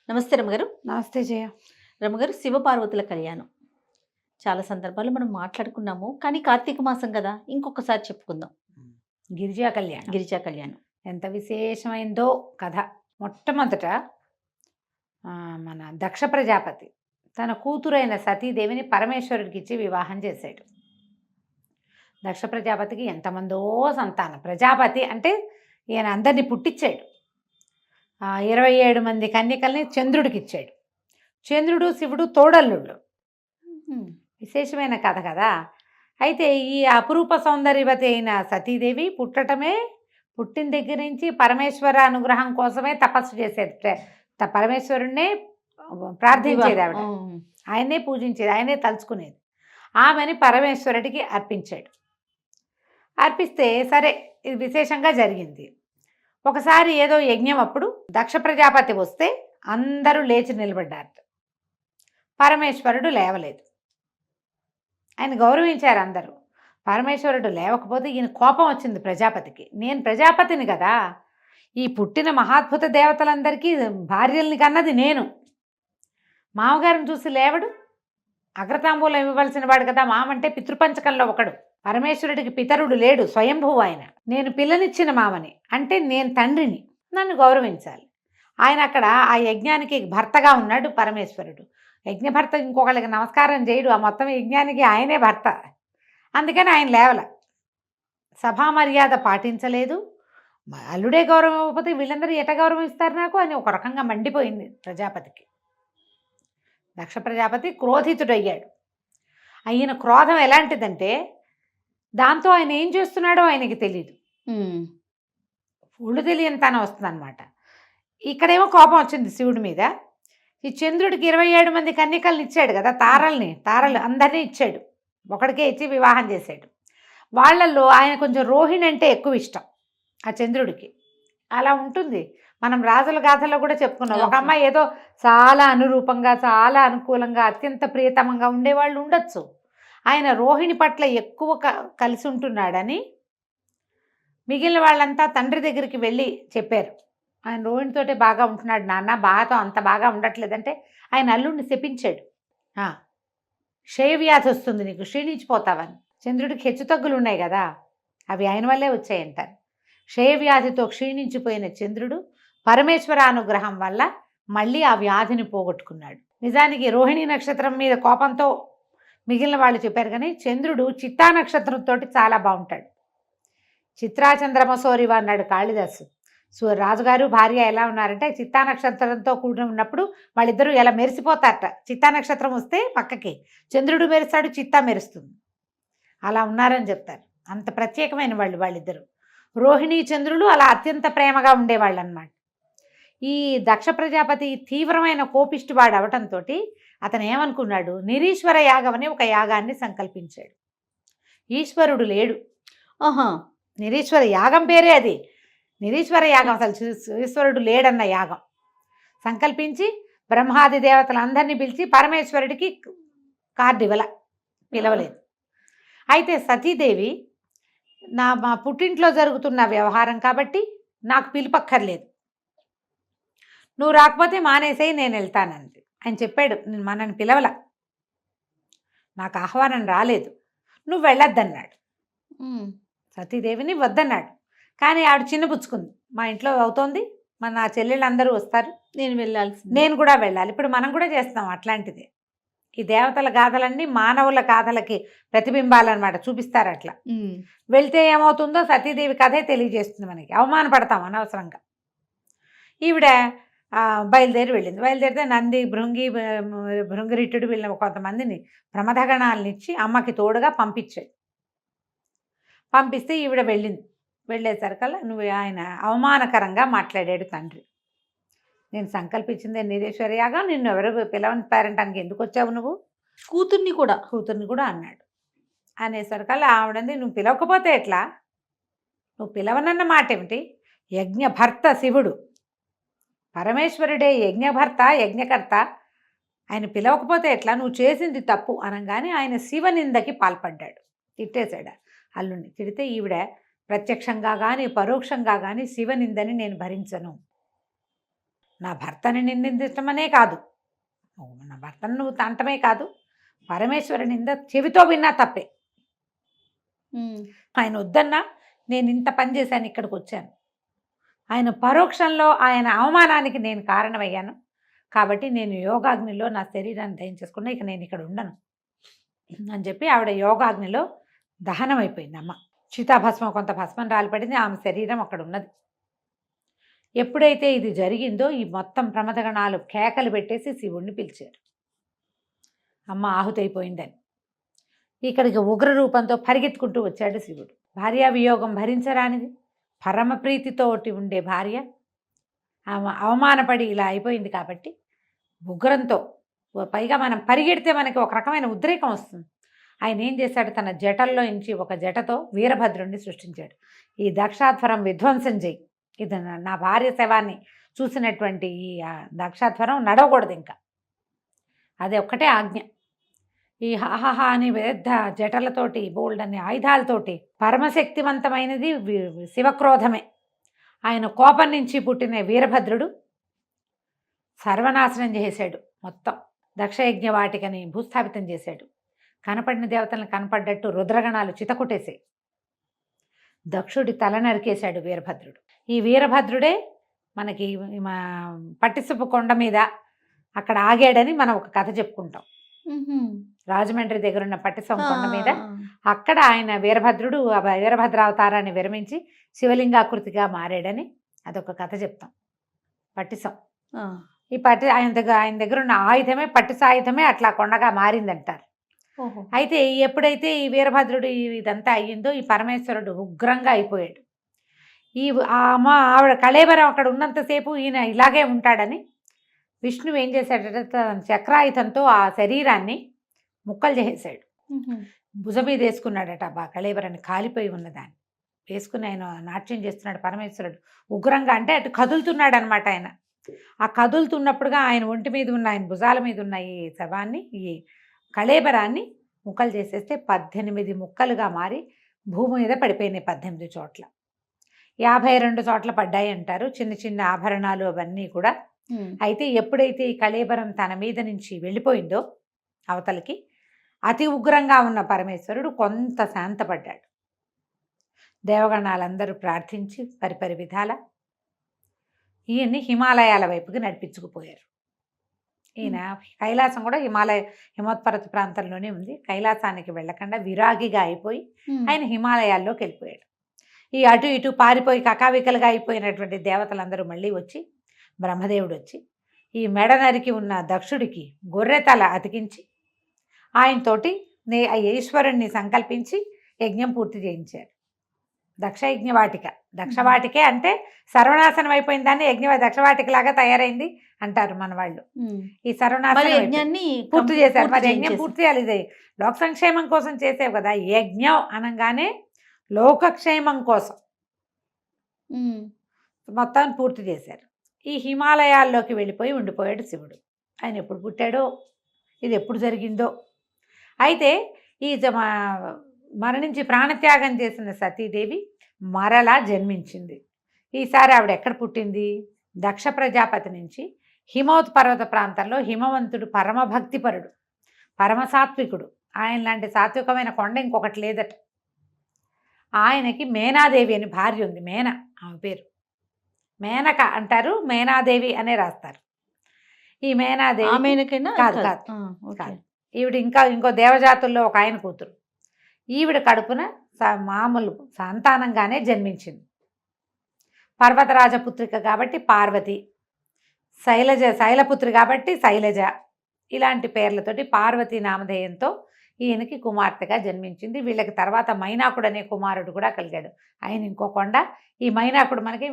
నమస్తే రమగారు. నమస్తే జయ. రమగారు, శివపార్వతుల కళ్యాణం చాలా సందర్భాల్లో మనం మాట్లాడుకున్నాము. కానీ కార్తీక మాసం కదా, ఇంకొకసారి చెప్పుకుందాం. గిరిజా కళ్యాణం గిరిజా కళ్యాణం ఎంత విశేషమైందో కథ. మొట్టమొదట మన దక్ష ప్రజాపతి తన కూతురైన సతీదేవిని పరమేశ్వరుడికి ఇచ్చి వివాహం చేశాడు. దక్ష ప్రజాపతికి ఎంతమందో సంతానం. ప్రజాపతి అంటే ఈయన అందరినీ పుట్టించాడు. 27 మంది కన్యకల్ని చంద్రుడికి ఇచ్చాడు. చంద్రుడు శివుడు తోడల్లుళ్ళు. విశేషమైన కథ కదా. అయితే ఈ అపురూప సౌందర్యవతి అయిన సతీదేవి పుట్టిన దగ్గర నుంచి పరమేశ్వర అనుగ్రహం కోసమే తపస్సు చేసేది. పరమేశ్వరుణ్ణే ప్రార్థించేది ఆవిడ. ఆయనే పూజించేది, ఆయనే తలుచుకునేది. ఆమెని పరమేశ్వరుడికి అర్పించాడు. అర్పిస్తే సరే, ఇది విశేషంగా జరిగింది. ఒకసారి ఏదో యజ్ఞం అప్పుడు దక్ష ప్రజాపతి వస్తే అందరూ లేచి నిలబడ్డారు. పరమేశ్వరుడు లేవలేదు. ఆయన గౌరవించారు అందరూ. పరమేశ్వరుడు లేవకపోతే ఈయన కోపం వచ్చింది ప్రజాపతికి. నేను ప్రజాపతిని కదా, ఈ పుట్టిన మహాద్భుత దేవతలందరికీ భార్యల్ని కన్నది నేను. మామగారిని చూసి లేవడు. అగ్రతాంబూలం ఇవ్వవలసిన వాడు కదా. మామంటే పితృపంచకంలో ఒకడు. పరమేశ్వరుడికి పితరుడు లేడు, స్వయంభువు ఆయన. నేను పిల్లనిచ్చిన మామని, అంటే నేను తండ్రిని, నన్ను గౌరవించాలి. ఆయన అక్కడ ఆ యజ్ఞానికి భర్తగా ఉన్నాడు పరమేశ్వరుడు. యజ్ఞభర్త ఇంకొకళ్ళకి నమస్కారం చేయడు. ఆ మొత్తం యజ్ఞానికి ఆయనే భర్త. అందుకని ఆయన లేవల. సభా మర్యాద పాటించలేదు. అల్లుడే గౌరవం ఇవ్వకపోతే వీళ్ళందరూ ఎట గౌరవిస్తారు నాకు అని ఒక రకంగా మండిపోయింది ప్రజాపతికి. దక్ష ప్రజాపతి క్రోధితుడయ్యాడు. ఆయన క్రోధం ఎలాంటిదంటే, దాంతో ఆయన ఏం చేస్తున్నాడో ఆయనకి తెలియదు. ఒళ్ళు తెలియని తన వస్తుందన్నమాట. ఇక్కడేమో కోపం వచ్చింది శివుడి మీద. ఈ చంద్రుడికి 27 మంది కన్యకల్ని ఇచ్చాడు కదా, తారలు అందరినీ ఇచ్చాడు. ఒకడికే ఇచ్చి వివాహం చేశాడు. వాళ్ళల్లో ఆయన కొంచెం రోహిణి అంటే ఎక్కువ ఇష్టం ఆ చంద్రుడికి. అలా ఉంటుంది. మనం రాజుల గాథల్లో కూడా చెప్పుకున్నాం. ఒక అమ్మాయి ఏదో చాలా అనురూపంగా, చాలా అనుకూలంగా, అత్యంత ప్రియతమంగా ఉండేవాళ్ళు ఉండొచ్చు. ఆయన రోహిణి పట్ల ఎక్కువ కలిసి ఉంటున్నాడని మిగిలిన వాళ్ళంతా తండ్రి దగ్గరికి వెళ్ళి చెప్పారు. ఆయన రోహిణితోటే బాగా ఉంటున్నాడు నాన్న, బాగాతో అంత బాగా ఉండట్లేదంటే ఆయన అల్లుడిని శపించాడు. క్షయవ్యాధి వస్తుంది నీకు, క్షీణించిపోతావని. చంద్రుడికి హెచ్చుతగ్గులు ఉన్నాయి కదా, అవి ఆయన వల్లే వచ్చాయంటారు. క్షయవ్యాధితో క్షీణించిపోయిన చంద్రుడు పరమేశ్వర అనుగ్రహం వల్ల మళ్ళీ ఆ వ్యాధిని పోగొట్టుకున్నాడు. నిజానికి రోహిణి నక్షత్రం మీద కోపంతో మిగిలిన వాళ్ళు చెప్పారు, కానీ చంద్రుడు చిత్తా నక్షత్రంతో చాలా బాగుంటాడు. చిత్రాచంద్రమసోరివ అన్నాడు కాళిదాసు. రాజుగారు భార్య ఎలా ఉన్నారంటే, చిత్తా నక్షత్రంతో కూడి ఉన్నప్పుడు వాళ్ళిద్దరూ ఎలా మెరిసిపోతారట. చిత్తా నక్షత్రం వస్తే పక్కకి చంద్రుడు మెరుస్తాడు, చిత్తా మెరుస్తుంది. అలా ఉన్నారని చెప్తారు. అంత ప్రత్యేకమైన వాళ్ళిద్దరు. రోహిణి చంద్రులు అలా అత్యంత ప్రేమగా ఉండేవాళ్ళు అన్నమాట. ఈ దక్ష ప్రజాపతి తీవ్రమైన కోపిష్టివాడు అవటంతో అతను ఏమనుకున్నాడు, నిరీశ్వర యాగం అనే ఒక యాగాన్ని సంకల్పించాడు. ఈశ్వరుడు లేడు. నిరీశ్వర యాగం పేరే అది. నిరీశ్వర యాగం, అసలు ఈశ్వరుడు లేడన్న యాగం సంకల్పించి బ్రహ్మాది దేవతలందరినీ పిలిచి పరమేశ్వరుడికి కార్డు పిలవలేదు. అయితే సతీదేవి, మా పుట్టింట్లో జరుగుతున్న వ్యవహారం కాబట్టి నాకు పిలుపక్కర్లేదు, నువ్వు రాకపోతే మానేసేయి, నేను వెళ్తానంది. ఆయన చెప్పాడు, మనని పిలవల, నాకు ఆహ్వానం రాలేదు, నువ్వు వెళ్ళొద్దన్నాడు. సతీదేవిని వద్దన్నాడు. కానీ ఆవిడ చిన్నపుచ్చుకుంది. మా ఇంట్లో అవుతోంది, నా చెల్లెళ్ళందరూ వస్తారు, నేను కూడా వెళ్ళాలి. ఇప్పుడు మనం కూడా చేస్తాం అట్లాంటిది. ఈ దేవతల గాథలన్నీ మానవుల గాథలకి ప్రతిబింబాలన్నమాట, చూపిస్తారు. అట్లా వెళ్తే ఏమవుతుందో సతీదేవి కథే తెలియజేస్తుంది మనకి. అవమానపడతాం అనవసరంగా. ఈవిడ బయలుదేరి వెళ్ళింది. బయలుదేరితే నంది, భృంగిరిట్టుడు వీళ్ళ కొంతమందిని ప్రమథగణాలను ఇచ్చి అమ్మకి తోడుగా పంపించాడు. పంపిస్తే ఈవిడ వెళ్ళింది. వెళ్ళేసరికల్లా ఆయన అవమానకరంగా మాట్లాడాడు తండ్రి. నేను సంకల్పించిందే నిరీశ్వర యాగం, నిన్ను ఎవరు పిలవని పేరంటానికి ఎందుకు వచ్చావు నువ్వు, కూతుర్ని కూడా అన్నాడు. అనేసరికల్లా ఆవిడంది, నువ్వు పిలవకపోతే ఎట్లా, నువ్వు పిలవనన్న మాట ఏమిటి, యజ్ఞభర్త శివుడు, పరమేశ్వరుడే యజ్ఞభర్త, యజ్ఞకర్త, ఆయన పిలవకపోతే ఎట్లా, నువ్వు చేసింది తప్పు అనగానే ఆయన శివనిందకి పాల్పడ్డాడు. తిట్టేశాడు అల్లుడిని. తిడితే ఈవిడ ప్రత్యక్షంగా కానీ పరోక్షంగా కానీ శివనిందని నేను భరించను, నా భర్తని నిందించటమనే కాదు, నా భర్తను నువ్వు తంటమే కాదు, పరమేశ్వర నింద చెవితో విన్నా తప్పే. ఆయన వద్దన్నా నేను ఇంత పని చేశాను, ఇక్కడికి వచ్చాను. ఆయన పరోక్షంలో ఆయన అవమానానికి నేను కారణమయ్యాను కాబట్టి నేను యోగాగ్నిలో నా శరీరాన్ని దహనం చేసుకున్నా, ఇక నేను ఇక్కడ ఉండను అని చెప్పి ఆవిడ యోగాగ్నిలో దహనం అయిపోయింది. అమ్మ చితాభస్మం, కొంత భస్మం రాలిపడింది, ఆమె శరీరం అక్కడ ఉన్నది. ఎప్పుడైతే ఇది జరిగిందో ఈ మొత్తం ప్రమదగణాలు కేకలు పెట్టేసి శివుణ్ణి పిలిచారు, అమ్మ ఆహుతి అయిపోయిందని. ఇక్కడికి ఉగ్ర రూపంతో పరిగెత్తుకుంటూ వచ్చాడు శివుడు. భార్యా వియోగం భరించరానిది, పరమప్రీతితోటి ఉండే భార్య ఆమె అవమానపడి ఇలా అయిపోయింది కాబట్టి ఉగ్రంతో, పైగా మనం పరిగెడితే మనకి ఒక రకమైన ఉద్రేకం వస్తుంది. ఆయన ఏం చేశాడు, తన జటల్లో నుంచి ఒక జటతో వీరభద్రుణ్ణి సృష్టించాడు. ఈ దక్షాధ్వరం విధ్వంసం చేయి, ఇది నా భార్య శవాన్ని చూసినటువంటి ఈ దక్షాధ్వరం నడవకూడదు ఇంకా, అదే ఒక్కటే ఆజ్ఞ. ఈ హాహా అని పెద్ద జటలతోటి బోల్డ్ అనే ఆయుధాలతోటి పరమశక్తివంతమైనది శివక్రోధమే. ఆయన కోపం నుంచి పుట్టిన వీరభద్రుడు సర్వనాశనం చేశాడు, మొత్తం దక్షయజ్ఞ వాటికని భూస్థాపితం చేశాడు. కనపడిన దేవతలను కనపడ్డట్టు రుద్రగణాలు చితకుట్టేసాయి. దక్షుడి తల నరికేశాడు వీరభద్రుడు. ఈ వీరభద్రుడే మనకి పట్టిసపు కొండ మీద అక్కడ ఆగాడని మనం ఒక కథ చెప్పుకుంటాం. రాజమండ్రి దగ్గర ఉన్న పట్టిసపు కొండ మీద అక్కడ ఆయన వీరభద్రుడు వీరభద్రావతారాన్ని విరమించి శివలింగాకృతిగా మారాడని అదొక కథ చెప్తాం. పట్టిసం ఈ ఆయన దగ్గర ఉన్న ఆయుధమే, పట్టిసాయుధమే అట్లా కొండగా మారిందంటారు. అయితే ఎప్పుడైతే ఈ వీరభద్రుడు ఇదంతా అయ్యిందో ఈ పరమేశ్వరుడు ఉగ్రంగా అయిపోయాడు. ఆవిడ కళేబరం అక్కడ ఉన్నంతసేపు ఈయన ఇలాగే ఉంటాడని విష్ణువు ఏం చేశాడంటే చక్రాయుధంతో ఆ శరీరాన్ని ముక్కలు చేసేసాడు. భుజ మీద వేసుకున్నాడట కళేబరాన్ని, కాలిపోయి ఉన్నదాన్ని వేసుకుని ఆయన నాట్యం చేస్తున్నాడు పరమేశ్వరుడు ఉగ్రంగా. అంటే అటు కదులుతున్నాడు అనమాట ఆయన. ఆ కదులుతున్నప్పుడుగా ఆయన ఒంటి మీద ఉన్న, ఆయన భుజాల మీద ఉన్న ఈ శవాన్ని, ఈ కళేబరాన్ని ముక్కలు చేసేస్తే 18 ముక్కలుగా మారి భూమి మీద పడిపోయినాయి. 18 చోట్ల, 52 చోట్ల పడ్డాయి అంటారు, చిన్న చిన్న ఆభరణాలు అవన్నీ కూడా. అయితే ఎప్పుడైతే ఈ కళేబరం తన మీద నుంచి వెళ్ళిపోయిందో అవతలకి, అతి ఉగ్రంగా ఉన్న పరమేశ్వరుడు కొంత శాంతపడ్డాడు. దేవగణాలందరూ ప్రార్థించి పరిపరి విధాల ఈయన్ని హిమాలయాల వైపుకి నడిపించుకుపోయారు. ఈయన కైలాసం కూడా హిమోత్పర్వత ప్రాంతంలోనే ఉంది. కైలాసానికి వెళ్ళకుండా విరాగిగా అయిపోయి ఆయన హిమాలయాల్లోకి వెళ్ళిపోయాడు. ఈ అటు ఇటు పారిపోయి కకావికలుగా అయిపోయినటువంటి దేవతలందరూ మళ్ళీ వచ్చి, బ్రహ్మదేవుడు వచ్చి ఈ మెడ నరికి ఉన్న దక్షుడికి గొర్రె తల అతికించి ఆయనతోటి ఈశ్వరుణ్ణి సంకల్పించి యజ్ఞం పూర్తి చేయించారు. దక్షయజ్ఞవాటిక, దక్షవాటికే అంటే సర్వనాశనం అయిపోయిన దాన్ని దక్షవాటికలాగా తయారైంది అంటారు మన వాళ్ళు. ఈ సర్వనాశనాన్ని పూర్తి చేశారు. మరి యజ్ఞం పూర్తి చేయాలి, ఇది లోక సంక్షేమం కోసం చేసేవి కదా. యజ్ఞం అనగానే లోకక్షేమం కోసం మొత్తాన్ని పూర్తి చేశారు. ఈ హిమాలయాల్లోకి వెళ్ళిపోయి ఉండిపోయాడు శివుడు. ఆయన ఎప్పుడు పుట్టాడో, ఇది ఎప్పుడు జరిగిందో. అయితే ఈ మరణించి ప్రాణత్యాగం చేసిన సతీదేవి మరలా జన్మించింది. ఈసారి ఆవిడ ఎక్కడ పుట్టింది? దక్ష ప్రజాపతి నుంచి హిమోత్పర్వత ప్రాంతంలో. హిమవంతుడు పరమభక్తిపరుడు, పరమసాత్వికుడు. ఆయన లాంటి సాత్వికమైన కొండ ఇంకొకటి లేదట. ఆయనకి మేనాదేవి అని భార్య ఉంది. మేన ఆమె పేరు, మేనక అంటారు, మేనాదేవి అనే రాస్తారు. ఈ మేనాదేవి కాదు కాదు, ఈవిడ ఇంకో దేవజాతుల్లో ఒక ఆయన కూతురు. ఈవిడ కడుపున మామూలు సంతానంగానే జన్మించింది. పర్వతరాజపుత్రిక కాబట్టి పార్వతి, శైలపుత్రి కాబట్టి శైలజ, ఇలాంటి పేర్లతోటి పార్వతీ నామధేయంతో ఈయనకి కుమార్తెగా జన్మించింది. వీళ్ళకి తర్వాత మైనాకుడు అనే కుమారుడు కూడా కలిగాడు. ఆయన ఇంకో కొండ. ఈ మైనాకుడు మనకి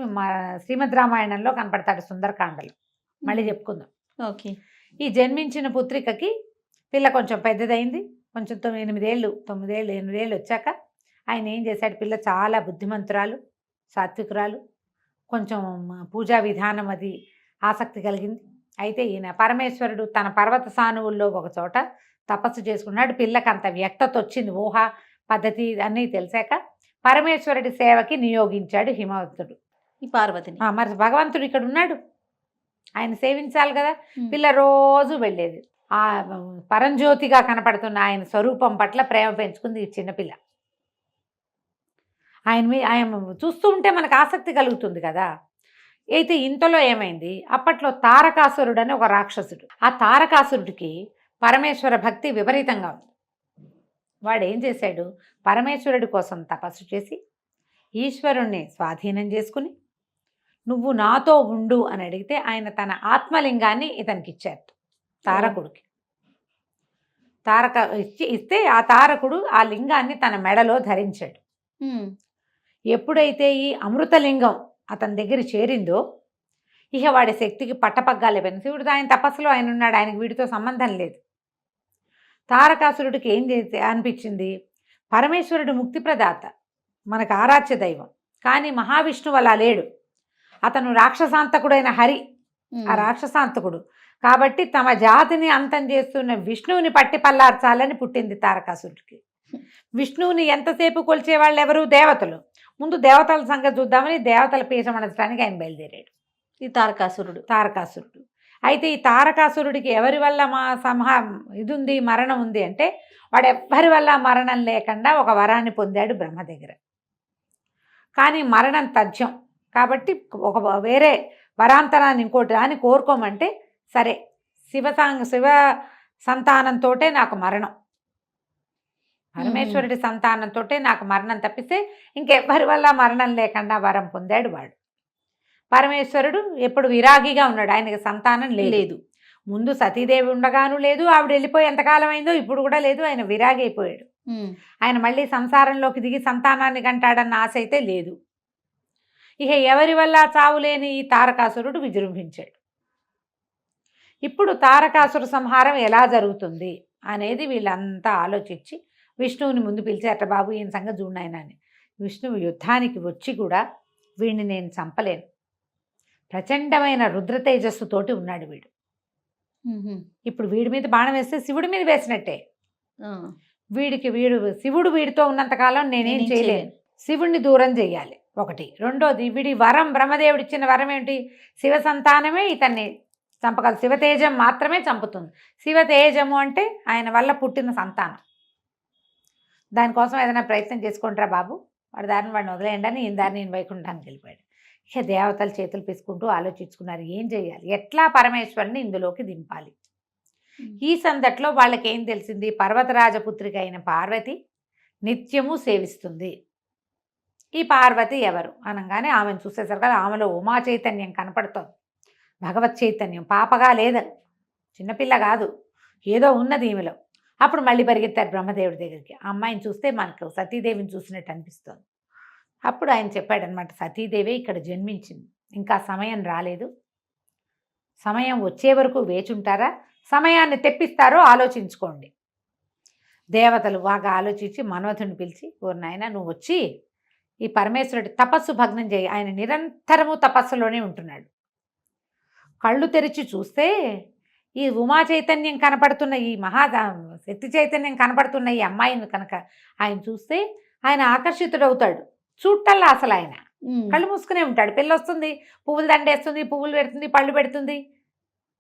శ్రీమద్ రామాయణంలో కనపడతాడు, సుందరకాండలో. మళ్ళీ చెప్పుకుందాం. ఓకే. ఈ జన్మించిన పుత్రికకి పిల్ల కొంచెం పెద్దదైంది. కొంచెం 9 ఏళ్ళు వచ్చాక ఆయన ఏం చేశాడు, పిల్ల చాలా బుద్ధిమంతురాలు, సాత్వికురాలు, కొంచెం పూజా విధానం అది ఆసక్తి కలిగింది. అయితే ఈయన పరమేశ్వరుడు తన పర్వత సానువుల్లో ఒక చోట తపస్సు చేసుకున్నాడు. పిల్లకి అంత వ్యక్తత వచ్చింది, ఊహ పద్ధతి అన్నీ తెలిసాక పరమేశ్వరుడి సేవకి నియోగించాడు హిమవంతుడు ఈ పార్వతిని. మరి భగవంతుడు ఇక్కడ ఉన్నాడు, ఆయన సేవించాలి కదా. ఉమ్. పిల్ల రోజు వెళ్ళేది. ఆ పరంజ్యోతిగా కనపడుతున్న ఆయన స్వరూపం పట్ల ప్రేమ పెంచుకుంది ఈ చిన్నపిల్ల. ఆయన చూస్తూ ఉంటే మనకు ఆసక్తి కలుగుతుంది కదా. అయితే ఇంతలో ఏమైంది, అప్పట్లో తారకాసురుడు అని ఒక రాక్షసుడు. ఆ తారకాసురుడికి పరమేశ్వర భక్తి విపరీతంగా ఉంది. వాడు ఏం చేశాడు, పరమేశ్వరుడి కోసం తపస్సు చేసి ఈశ్వరుణ్ణి స్వాధీనం చేసుకుని నువ్వు నాతో ఉండు అని అడిగితే ఆయన తన ఆత్మలింగాన్ని ఇతనికి ఇచ్చారు, తారకుడికి. ఇస్తే ఆ తారకుడు ఆ లింగాన్ని తన మెడలో ధరించాడు. ఉమ్. ఎప్పుడైతే ఈ అమృతలింగం అతని దగ్గర చేరిందో ఇక వాడి శక్తికి పట్టపగ్గాలే పోయింది. శివుడు ఆయన తపస్సులో ఆయన ఉన్నాడు, ఆయనకు వీడితో సంబంధం లేదు. తారకాసురుడికి ఏం చేస్తే అనిపించింది, పరమేశ్వరుడు ముక్తి ప్రదాత, మనకు ఆరాధ్య దైవం. కానీ మహావిష్ణువు అలా లేడు, అతను రాక్షసాంతకుడైన హరి, ఆ రాక్షసాంతకుడు. కాబట్టి తమ జాతిని అంతం చేస్తున్న విష్ణువుని పట్టి పల్లార్చాలని పుట్టింది తారకాసురుడికి. విష్ణువుని ఎంతసేపు కొలిచే వాళ్ళు ఎవరు, దేవతలు. ముందు దేవతల సంగతి చూద్దామని దేవతల పీసమనడానికి ఆయన బయలుదేరాడు ఈ తారకాసురుడు. అయితే ఈ తారకాసురుడికి ఎవరి వల్ల ఇది ఉంది, మరణం ఉంది అంటే వాడు ఎవ్వరి వల్ల మరణం లేకుండా ఒక వరాన్ని పొందాడు బ్రహ్మ దగ్గర. కానీ మరణం తథ్యం కాబట్టి ఒక వేరే వరాంతరాన్ని ఇంకోటి అని కోరుకోమంటే సరే శివ సంతానంతో నాకు మరణం, పరమేశ్వరుడి సంతానంతో నాకు మరణం తప్పిస్తే ఇంకెవ్వరి వల్ల మరణం లేకుండా వరం పొందాడు వాడు. పరమేశ్వరుడు ఎప్పుడు విరాగిగా ఉన్నాడు, ఆయనకి సంతానం లేదు. ముందు సతీదేవి ఉండగాను లేదు, ఆవిడ వెళ్ళిపోయి ఎంతకాలం అయిందో ఇప్పుడు కూడా లేదు, ఆయన విరాగి అయిపోయాడు. ఆయన మళ్ళీ సంసారంలోకి దిగి సంతానాన్ని కంటాడన్న ఆశ అయితే లేదు. ఇక ఎవరి వల్ల చావులేని ఈ తారకాసురుడు విజృంభించాడు. ఇప్పుడు తారకాసుర సంహారం ఎలా జరుగుతుంది అనేది వీళ్ళంతా ఆలోచించి విష్ణువుని ముందు పిలిచి, అట్ట బాబు ఈయన సంగతి చూడనాయన అని. విష్ణువు యుద్ధానికి వచ్చి కూడా వీడిని నేను చంపలేను, ప్రచండమైన రుద్ర తేజస్సుతోటి ఉన్నాడు వీడు. ఇప్పుడు వీడి మీద బాణం వేస్తే శివుడి మీద వేసినట్టే. శివుడు వీడితో ఉన్నంతకాలం నేనేం చేయలేను, శివుడిని దూరం చెయ్యాలి ఒకటి. రెండోది వీడి వరం, బ్రహ్మదేవుడు ఇచ్చిన వరం ఏంటి, శివ సంతానమే ఇతన్ని చంపగలదు, శివతేజం మాత్రమే చంపుతుంది. శివతేజము అంటే ఆయన వల్ల పుట్టిన సంతానం. దానికోసం ఏదైనా ప్రయత్నం చేసుకుంటారా బాబు, వాడిని వదిలేయండి అని ఈయన దారిని వైకుంఠానికి వెళ్ళిపోయాడు. ఇక దేవతలు చేతులు పిసుకుంటూ ఆలోచించుకున్నారు ఏం చేయాలి, ఎట్లా పరమేశ్వరుని ఇందులోకి దింపాలి. ఈ సందట్లో వాళ్ళకి ఏం తెలిసింది, పర్వతరాజపుత్రిక అయిన పార్వతి నిత్యము సేవిస్తుంది. ఈ పార్వతి ఎవరు అనగానే ఆమెను చూసేసరికి ఆమెలో ఉమా చైతన్యం కనపడుతోంది, భగవత్ చైతన్యం. పాపగా లేదు, చిన్నపిల్ల కాదు, ఏదో ఉన్నది ఈమెలో. అప్పుడు మళ్ళీ పరిగెత్తారు బ్రహ్మదేవుడి దగ్గరికి. ఆ అమ్మాయిని చూస్తే మనకు సతీదేవిని చూసినట్టు అనిపిస్తుంది. అప్పుడు ఆయన చెప్పాడనమాట, సతీదేవి ఇక్కడ జన్మించింది, ఇంకా సమయం రాలేదు, సమయం వచ్చే వరకు వేచుంటారా, సమయాన్ని తెప్పిస్తారో ఆలోచించుకోండి. దేవతలు బాగా ఆలోచించి మన్మథుని పిలిచి, ఓ నాయన నువ్వు వచ్చి ఈ పరమేశ్వరుడి తపస్సు భగ్నం చేయి, ఆయన నిరంతరము తపస్సులోనే ఉంటున్నాడు. కళ్ళు తెరిచి చూస్తే ఈ ఉమా చైతన్యం కనపడుతున్న, ఈ శక్తి చైతన్యం కనపడుతున్న ఈ అమ్మాయిని కనుక ఆయన చూస్తే ఆయన ఆకర్షితుడవుతాడు. చూట్టల్లా అసలు ఆయన కళ్ళు మూసుకునే ఉంటాడు. పిల్ల వస్తుంది, పువ్వులు దండేస్తుంది, పువ్వులు పెడుతుంది, పళ్ళు పెడుతుంది,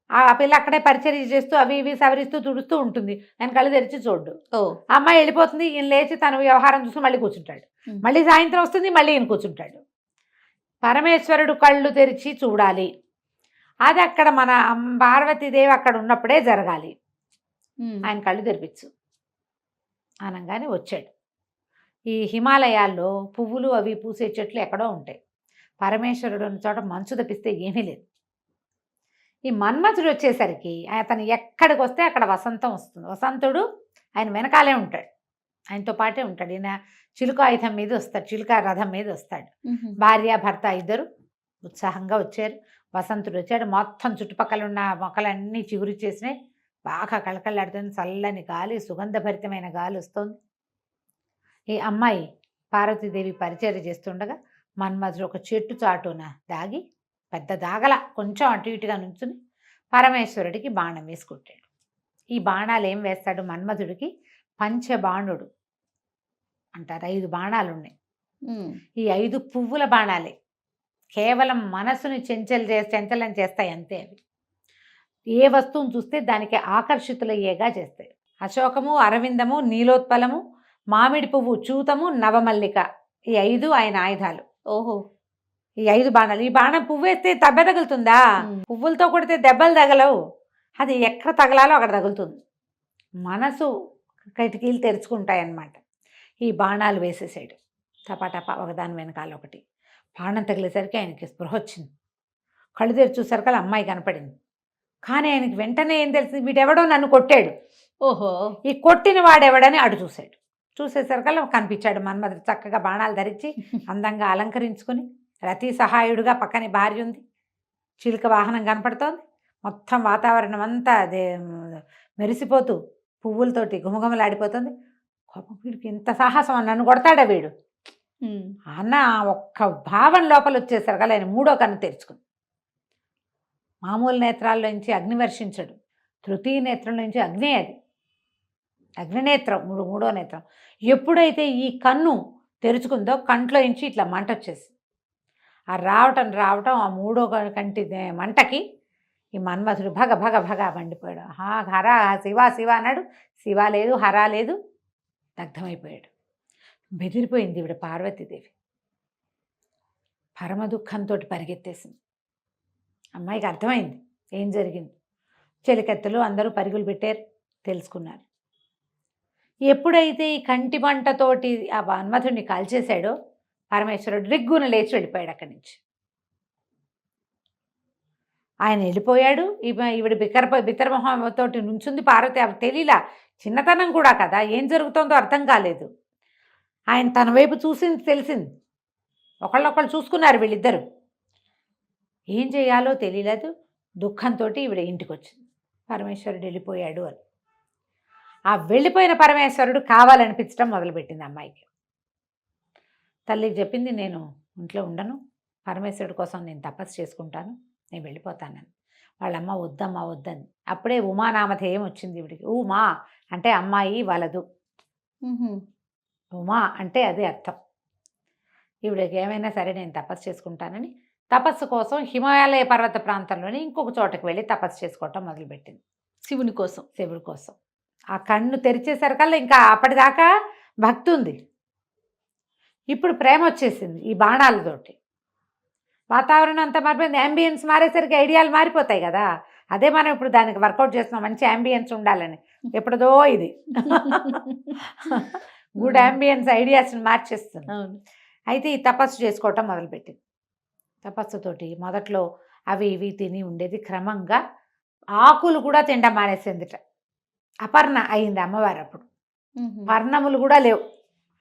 ఆ పిల్ల అక్కడే పరిచర్య చేస్తూ అవి ఇవి సవరిస్తూ తుడుస్తూ ఉంటుంది. ఆయన కళ్ళు తెరిచి చూడ్డు. ఆ అమ్మాయి వెళ్ళిపోతుంది, ఈయన లేచి తన వ్యవహారం చూసుకుని మళ్ళీ కూర్చుంటాడు. మళ్ళీ సాయంత్రం వస్తుంది, మళ్ళీ ఈయన కూర్చుంటాడు. పరమేశ్వరుడు కళ్ళు తెరిచి చూడాలి, అది అక్కడ మన పార్వతీదేవి అక్కడ ఉన్నప్పుడే జరగాలి. ఆయన కళ్ళు తెరిపించు అనగానే వచ్చాడు. ఈ హిమాలయాల్లో పువ్వులు అవి పూసే చెట్లు ఎక్కడో ఉంటాయి, పరమేశ్వరుడు ఉన్న చోట మంచు తప్పిస్తే ఏమీ లేదు. ఈ మన్మథుడు వచ్చేసరికి అతను ఎక్కడికి వస్తే అక్కడ వసంతం వస్తుంది. వసంతుడు ఆయన వెనకాలే ఉంటాడు, ఆయనతో పాటే ఉంటాడు. ఈయన చిలుక ఆయుధం మీద వస్తాడు, చిలుక రథం మీద వస్తాడు. భార్య భర్త ఇద్దరు ఉత్సాహంగా వచ్చారు. వసంతుడు వచ్చాడు, మొత్తం చుట్టుపక్కల ఉన్న మొక్కలన్నీ చిగురు చేసినాయి, బాగా కళకళలాడుతుంది, చల్లని గాలి, సుగంధభరితమైన గాలి వస్తుంది. ఈ అమ్మాయి పార్వతీదేవి పరిచర్య చేస్తుండగా మన్మథుడు ఒక చెట్టు చాటున దాగి, పెద్ద దాగల కొంచెం అటు ఇటుగా నుంచుని పరమేశ్వరుడికి బాణం వేసుకుంటాడు. ఈ బాణాలు ఏం వేస్తాడు మన్మథుడికి, పంచబాణుడు అంటారు. 5 బాణాలు ఉన్నాయి. ఈ 5 పువ్వుల బాణాలే, కేవలం మనసుని చంచలం చేస్తాయి అంతే అవి. ఏ వస్తువును చూస్తే దానికి ఆకర్షితులయ్యేగా చేస్తాయి. అశోకము, అరవిందము, నీలోత్పలము, మామిడి పువ్వు, చూతము, నవమల్లిక, ఈ 5 ఆయన ఆయుధాలు. ఓహో. ఈ 5 బాణాలు. ఈ బాణం పువ్వు వేస్తే దెబ్బ తగులుతుందా? మ్మ్. పువ్వులతో కొడితే దెబ్బలు తగలవు. అది ఎక్కడ తగలాలో అక్కడ తగులుతుంది. మనసు కిటికీలు తెరుచుకుంటాయన్నమాట. ఈ బాణాలు వేసేసాడు టపాటపా ఒకదాని వెనకాల ఒకటి. బాణం తగిలేసరికి ఆయనకి స్పృహ వచ్చింది. కళ్ళు తెరిచి చూసరికి అమ్మాయి కనపడింది. కానీ ఆయనకి వెంటనే ఏం తెలిసింది, వీడెవడో నన్ను కొట్టాడు. ఓహో. ఈ కొట్టిన వాడెవడని అటు చూశాడు. చూసేసరికల్లా కనిపించాడు మన్మధుడు చక్కగా బాణాలు ధరించి అందంగా అలంకరించుకొని రతి సహాయుడుగా. పక్కనే భార్య ఉంది, చిలుక వాహనం కనపడుతోంది. మొత్తం వాతావరణం అంతా అదే మెరిసిపోతూ పువ్వులతోటి గుమగుమలాడిపోతుంది. కోపం, వీడికి ఇంత సాహసం, నన్ను కొడతాడా వీడు అన్న ఒక్క భావం లోపల వచ్చేసరికల్లా ఆయన 3వ కన్ను తెరుచుకుంది. మామూలు నేత్రాల్లో నుంచి అగ్ని వర్షించడు, తృతీయ నేత్రం నుంచి అగ్నే, అది అగ్నినేత్రం, 3వ నేత్రం. ఎప్పుడైతే ఈ కన్ను తెరుచుకుందో కంట్లో నుంచి ఇట్లా మంట వచ్చేసి ఆ రావటం ఆ 3వ కంటి మంటకి ఈ మన్మథుడు భగ భగ భగ మండిపోయాడు. హర శివ శివ అన్నాడు. శివ లేదు, హర లేదు, దగ్ధమైపోయాడు. బెదిరిపోయింది ఈవిడ పార్వతీదేవి. పరమ దుఃఖంతో పరిగెత్తేసింది. అమ్మాయికి అర్థమైంది ఏం జరిగింది. చెలికత్తెలు అందరూ పరుగులు పెట్టారు, తెలుసుకున్నారు. ఎప్పుడైతే ఈ కంటి మంటతోటి ఆ మన్మథుడిని కాల్చేశాడో పరమేశ్వరుడు రిగ్గున లేచి వెళ్ళిపోయాడు అక్కడి నుంచి. ఆయన వెళ్ళిపోయాడు. ఈవిడ బిత్తరమొహంతోటి నుంచుంది పార్వతి. అవి తెలియలా, చిన్నతనం కూడా కదా, ఏం జరుగుతుందో అర్థం కాలేదు. ఆయన తన వైపు చూసింది, తెలిసింది. ఒకళ్ళొకళ్ళు చూసుకున్నారు వీళ్ళిద్దరు. ఏం చేయాలో తెలియలేదు. దుఃఖంతో ఈవిడ ఇంటికి వచ్చింది. పరమేశ్వరుడు వెళ్ళిపోయాడు అని. ఆ వెళ్ళిపోయిన పరమేశ్వరుడు కావాలనిపించడం మొదలుపెట్టింది అమ్మాయికి. తల్లికి చెప్పింది, నేను ఇంట్లో ఉండను, పరమేశ్వరుడు కోసం నేను తపస్సు చేసుకుంటాను, నేను వెళ్ళిపోతానని. వాళ్ళమ్మ వద్దమ్మా వద్దని. అప్పుడే ఉమానామధేయం వచ్చింది ఈవిడికి. ఉమా అంటే అమ్మాయి వలదు, ఉమా అంటే అదే అర్థం. ఈవిడకి ఏమైనా సరే నేను తపస్సు చేసుకుంటానని తపస్సు కోసం హిమాలయ పర్వత ప్రాంతంలోని ఇంకొక చోటకి వెళ్ళి తపస్సు చేసుకోవటం మొదలుపెట్టింది. శివుని కోసం, శివుడి కోసం. ఆ కన్ను తెరిచేసరికల్లా ఇంకా అప్పటిదాకా భక్తి ఉంది, ఇప్పుడు ప్రేమ వచ్చేసింది. ఈ బాణాలతోటి వాతావరణం అంతా మారిపోయింది. యాంబియన్స్ మారేసరికి ఐడియాలు మారిపోతాయి కదా. అదే మనం ఇప్పుడు దానికి వర్కౌట్ చేస్తున్నాం, మంచి యాంబియన్స్ ఉండాలని. ఎప్పుడుదో ఇది గుడ్ యాంబియన్స్ ఐడియాస్ని మార్చేస్తుంది. అయితే ఈ తపస్సు చేసుకోవటం మొదలుపెట్టింది. తపస్సుతోటి మొదట్లో అవి ఇవి తిని ఉండేది, క్రమంగా ఆకులు కూడా తిండ మానేసిందిట. అపర్ణ అయింది అమ్మవారు అప్పుడు. వర్ణములు కూడా లేవు.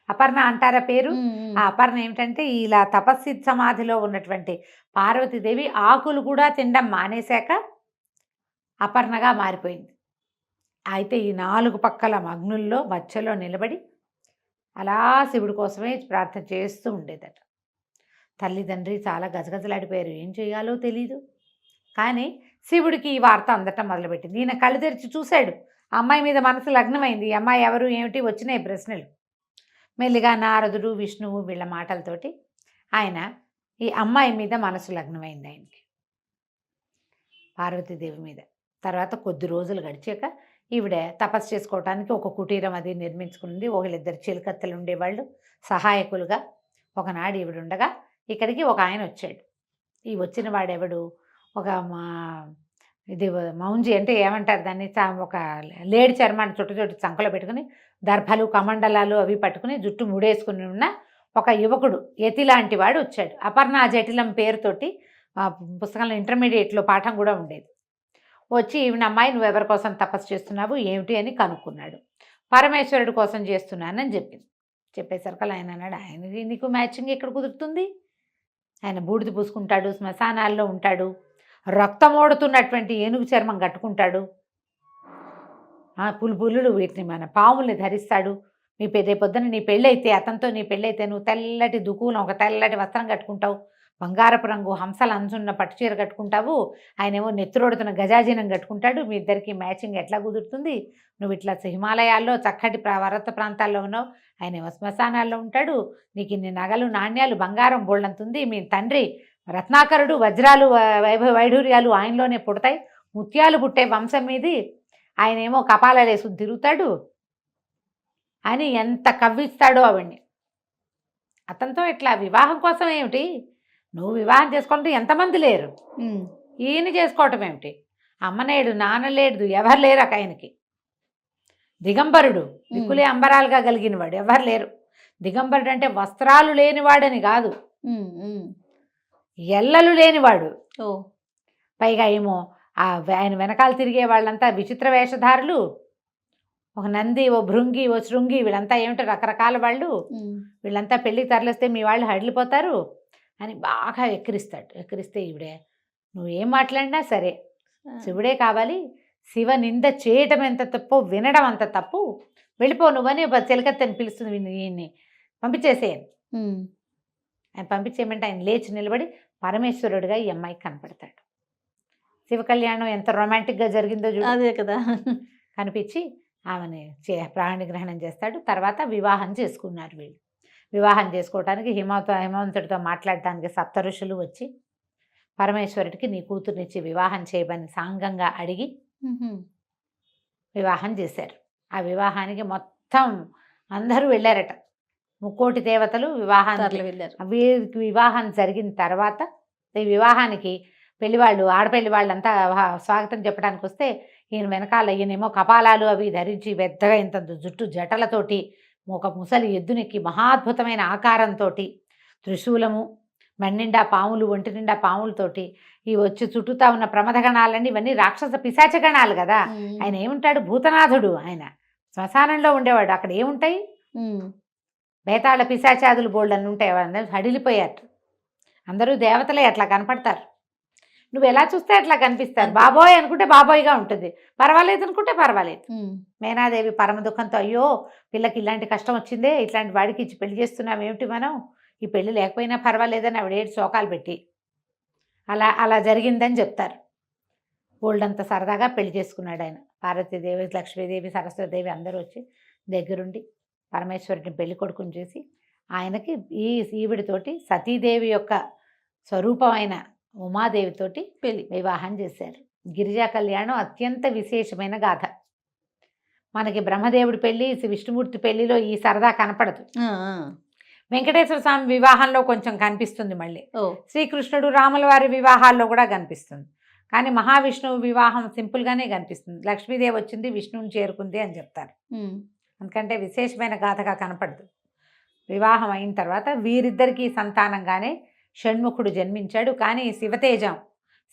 అపర్ణ అంటారా పేరు? ఆ అపర్ణ ఏమిటంటే, ఇలా తపస్సి సమాధిలో ఉన్నటువంటి పార్వతీదేవి ఆకులు కూడా తినడం మానేశాక అపర్ణగా మారిపోయింది. అయితే ఈ 4 పక్కల అగ్నుల్లో మధ్యలో నిలబడి అలా శివుడి కోసమే ప్రార్థన చేస్తూ ఉండేదట. తల్లిదండ్రి చాలా గజగజలాడిపోయారు, ఏం చేయాలో తెలీదు. కానీ శివుడికి ఈ వార్త అందటం మొదలుపెట్టింది. ఈయన కళ్ళు తెరిచి చూశాడు, ఆ అమ్మాయి మీద మనసు లగ్నమైంది. ఈ అమ్మాయి ఎవరు ఏమిటి వచ్చినాయి ప్రశ్నలు. మెల్లిగా నారదుడు, విష్ణువు వీళ్ళ మాటలతోటి ఆయన ఈ అమ్మాయి మీద మనసు లగ్నమైంది ఆయనకి, పార్వతీదేవి మీద. తర్వాత కొద్ది రోజులు గడిచాక ఈవిడ తపస్సు చేసుకోవటానికి ఒక కుటీరం అది నిర్మించుకుంది. ఒకళ్ళిద్దరు చిలుకత్తెలు ఉండేవాళ్ళు సహాయకులుగా. ఒకనాడు ఈవిడ ఉండగా ఇక్కడికి ఒక ఆయన వచ్చాడు. ఈ వచ్చిన వాడెవడు, ఒక ఇది మౌంజి అంటే ఏమంటారు దాన్ని, ఒక లేడి చర్మాన్ని చుట్టు చంకలో పెట్టుకుని దర్భలు కమండలాలు అవి పట్టుకుని జుట్టు ముడేసుకుని ఉన్న ఒక యువకుడు, యతి లాంటి వాడు వచ్చాడు. అపర్ణ జటిలం పేరుతోటి పుస్తకంలో ఇంటర్మీడియట్లో పాఠం కూడా ఉండేది. వచ్చి ఈవిన అమ్మాయి నువ్వు ఎవరి కోసం తపస్సు చేస్తున్నావు ఏమిటి అని కనుక్కున్నాడు. పరమేశ్వరుడి కోసం చేస్తున్నానని చెప్పింది. చెప్పేసరికి ఆయన అన్నాడు, ఆయనది నీకు మ్యాచింగ్ ఎక్కడ కుదురుతుంది? ఆయన బూడిద పూసుకుంటాడు, శ్మశానాల్లో ఉంటాడు, రక్తమోడుతున్నటువంటి ఏనుగు చర్మం కట్టుకుంటాడు, పులులు వీటిని మన పాముల్ని ధరిస్తాడు. రేపొద్దున నీ పెళ్ళైతే, అతనితో నీ పెళ్ళైతే నువ్వు తెల్లటి దుకులం ఒక తెల్లటి వస్త్రం కట్టుకుంటావు, బంగారపు రంగు హంసల అంచున్న పట్టుచీర కట్టుకుంటావు, ఆయనేమో నెత్తురోడుతున్న గజాజీనం కట్టుకుంటాడు. మీ ఇద్దరికి మ్యాచింగ్ ఎట్లా కుదురుతుంది? నువ్వు ఇట్లా హిమాలయాల్లో చక్కటి పర్వత ప్రాంతాల్లో ఉన్నావు, ఆయనేమో శ్మశానాల్లో ఉంటాడు, నీకు ఇన్ని నగలు నాణ్యాలు బంగారం బోళ్ళంతుంది, మీ తండ్రి రత్నాకరుడు వజ్రాలు వైఢూర్యాలు ఆయనలోనే పుడతాయి, ముత్యాలు పుట్టే వంశం మీది ఆయనేమో కపాలలేసు తిరుగుతాడు అని ఎంత కవ్విస్తాడో ఆవిడ్ని. అతనితో ఇట్లా వివాహం కోసం ఏమిటి, నువ్వు వివాహం చేసుకోవాలంటే ఎంతమంది లేరు, ఈయన చేసుకోవటం ఏమిటి, అమ్మనేడు నాన్నలేడు ఎవరు లేరు ఆయనకి. దిగంబరుడు, దిక్కులే అంబరాలుగా కలిగిన వాడు, ఎవరు లేరు. దిగంబరుడు అంటే వస్త్రాలు లేనివాడని కాదు, ఎల్లలు లేనివాడు. పైగా ఏమో ఆయన వెనకాల తిరిగే వాళ్ళంతా విచిత్ర వేషధారులు, ఒక నంది, ఓ భృంగి, ఓ శృంగి, వీళ్ళంతా ఏమిటో రకరకాల వాళ్ళు, వీళ్ళంతా పెళ్ళికి తరలిస్తే మీ వాళ్ళు హడిలిపోతారు అని బాగా ఎక్కిరిస్తాడు. ఎక్కిరిస్తే ఈవిడే నువ్వేం మాట్లాడినా సరే శివుడే కావాలి, శివ నింద చేయటం ఎంత తప్పు, వినడం అంత తప్పు, వెళ్ళిపో నువ్వని చెలికత్తని పిలుస్తుంది ఈయన్ని, పంపించేసేయను. ఆయన పంపించేయమంటే ఆయన లేచి నిలబడి పరమేశ్వరుడిగా ఈ అమ్మాయికి కనపడతాడు. శివ కళ్యాణం ఎంత రొమాంటిక్గా జరిగిందో చూడు. అదే కదా. కనిపించి ఆమెని ప్రాణి గ్రహణం చేస్తాడు. తర్వాత వివాహం చేసుకున్నారు వీళ్ళు. వివాహం చేసుకోవటానికి హిమవంతుడితో మాట్లాడటానికి సప్త ఋషులు వచ్చి పరమేశ్వరుడికి నీ కూతుర్నిచ్చి వివాహం చేయమని సాంగంగా అడిగి వివాహం చేశారు. ఆ వివాహానికి మొత్తం అందరూ వెళ్ళారట, 3,000,000 దేవతలు వివాహానికి వెళ్ళారు. వీరికి వివాహం జరిగిన తర్వాత ఈ వివాహానికి పెళ్లివాళ్ళు, ఆడపెళ్లి వాళ్ళంతా స్వాగతం చెప్పడానికి వస్తే ఈయన వెనకాల ఈయనేమో కపాలాలు అవి ధరించి పెద్దగా ఇంత జుట్టు జటలతోటి ఒక ముసలి ఎద్దునెక్కి మహాద్భుతమైన ఆకారంతో త్రిశూలము, మన్నిండా పాములు, ఒంటి నిండా పాములతోటి ఈ వచ్చి చుట్టూతా ఉన్న ప్రమథగణాలన్నీ ఇవన్నీ రాక్షస పిశాచగణాలు కదా. ఆయన ఏముంటాడు, భూతనాథుడు, ఆయన శ్మశానంలో ఉండేవాడు. అక్కడ ఏముంటాయి, బేతాళ పిశాచాదులు బోల్డ్ అని ఉంటాయి. అందరూ హడిలిపోయారు. అందరూ దేవతలే అట్లా కనపడతారు. నువ్వు ఎలా చూస్తే అట్లా కనిపిస్తారు. బాబోయ్ అనుకుంటే బాబోయ్గా ఉంటుంది, పర్వాలేదు అనుకుంటే పర్వాలేదు. మేనాదేవి పరమ దుఃఖంతో అయ్యో పిల్లకి ఇలాంటి కష్టం వచ్చిందే, ఇట్లాంటి వాడికి ఇచ్చి పెళ్లి చేస్తున్నాం ఏమిటి మనం, ఈ పెళ్లి లేకపోయినా పర్వాలేదని ఆవిడ 7 శోకాలు పెట్టి అలా జరిగిందని చెప్తారు. గోల్డంత సరదాగా పెళ్లి చేసుకున్నాడు ఆయన. పార్వతీదేవి, లక్ష్మీదేవి, సరస్వతీదేవి అందరూ వచ్చి దగ్గరుండి పరమేశ్వరుడిని పెళ్లి కొడుకుని చేసి ఆయనకి ఈవిడితోటి సతీదేవి యొక్క స్వరూపమైన ఉమాదేవితోటి వివాహం చేశారు. గిరిజా కళ్యాణం అత్యంత విశేషమైన గాథ. మనకి బ్రహ్మదేవుడి పెళ్లి, విష్ణుమూర్తి పెళ్లిలో ఈ సరదా కనపడదు. వెంకటేశ్వర స్వామి వివాహంలో కొంచెం కనిపిస్తుంది, మళ్ళీ శ్రీకృష్ణుడు రాముల వారి వివాహాల్లో కూడా కనిపిస్తుంది. కానీ మహావిష్ణువు వివాహం సింపుల్గానే కనిపిస్తుంది. లక్ష్మీదేవి వచ్చింది, విష్ణువుని చేరుకుంది అని చెప్తారు. ఎందుకంటే విశేషమైన గాథగా కనపడదు. వివాహం అయిన తర్వాత వీరిద్దరికీ సంతానంగానే షణ్ముఖుడు జన్మించాడు. కానీ శివతేజం,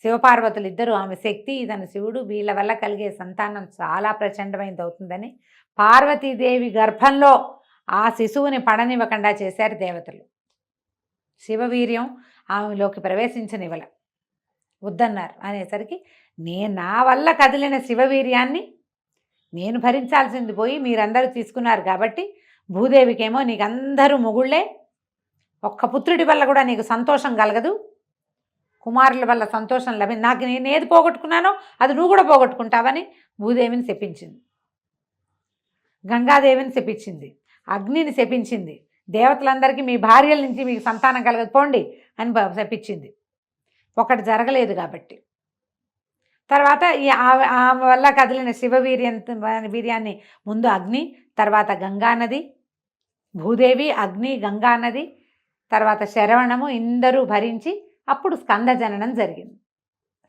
శివపార్వతులు ఇద్దరు, ఆమె శక్తి, ఇతను శివుడు, వీళ్ళ వల్ల కలిగే సంతానం చాలా ప్రచండమైనది అవుతుందని పార్వతీదేవి గర్భంలో ఆ శిశువుని పడనివ్వకుండా చేశారు దేవతలు. శివవీర్యం ఆమెలోకి ప్రవేశించనివ్వల, వద్దన్నారు. అనేసరికి నా వల్ల కదిలిన శివవీర్యాన్ని నేను భరించాల్సింది పోయి మీరందరూ తీసుకున్నారు కాబట్టి భూదేవికేమో నీకు అందరూ మొగుళ్ళే, ఒక్క పుత్రుడి వల్ల కూడా నీకు సంతోషం కలగదు, కుమారుల వల్ల సంతోషం నాకు నేను ఏది పోగొట్టుకున్నానో అది నువ్వు కూడా పోగొట్టుకుంటావని భూదేవిని శపించింది. గంగాదేవిని శపించింది, అగ్నిని శపించింది, దేవతలందరికీ మీ భార్యల నుంచి మీకు సంతానం కలగదు పోండి అని శపించింది. ఒకటి జరగలేదు కాబట్టి తర్వాత ఆమె వల్ల కదిలిన వీర్యాన్ని ముందు అగ్ని, తర్వాత గంగానది, భూదేవి, అగ్ని, గంగానది, తర్వాత శరవణము ఇందరూ భరించి అప్పుడు స్కందజననం జరిగింది.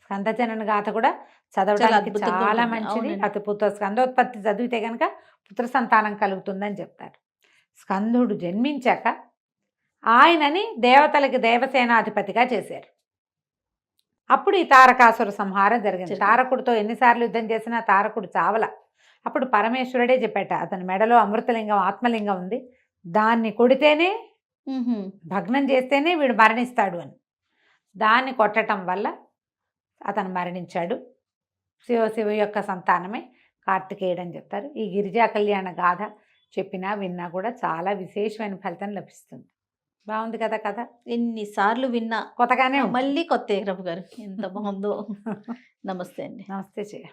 స్కందజనన గాథ కూడా చదవడానికి చాలా మంచిది. అతి స్కందోత్పత్తి చదివితే కనుక పుత్ర సంతానం కలుగుతుందని చెప్తారు. స్కందుడు జన్మించాక ఆయనని దేవతలకి దేవసేనాధిపతిగా చేశారు. అప్పుడు ఈ తారకాసుర సంహారం జరిగింది. తారకుడితో ఎన్నిసార్లు యుద్ధం చేసినా తారకుడు చావల. అప్పుడు పరమేశ్వరుడే చెప్పాట, అతని మెడలో అమృతలింగం, ఆత్మలింగం ఉంది, దాన్ని కొడితేనే, భగ్నం చేస్తేనే వీడు మరణిస్తాడు అని. దాన్ని కొట్టడం వల్ల అతను మరణించాడు. శివ యొక్క సంతానమే కార్తికేయుడు అని చెప్తారు. ఈ గిరిజా కళ్యాణ గాథ చెప్పినా విన్నా కూడా చాలా విశేషమైన ఫలితం లభిస్తుంది. బాగుంది కదా కథ. ఎన్నిసార్లు విన్నా కొత్తగానే మళ్ళీ కొత్త రఘు గారు ఎంత బాగుందో. నమస్తే అండి. నమస్తే చెయ్య.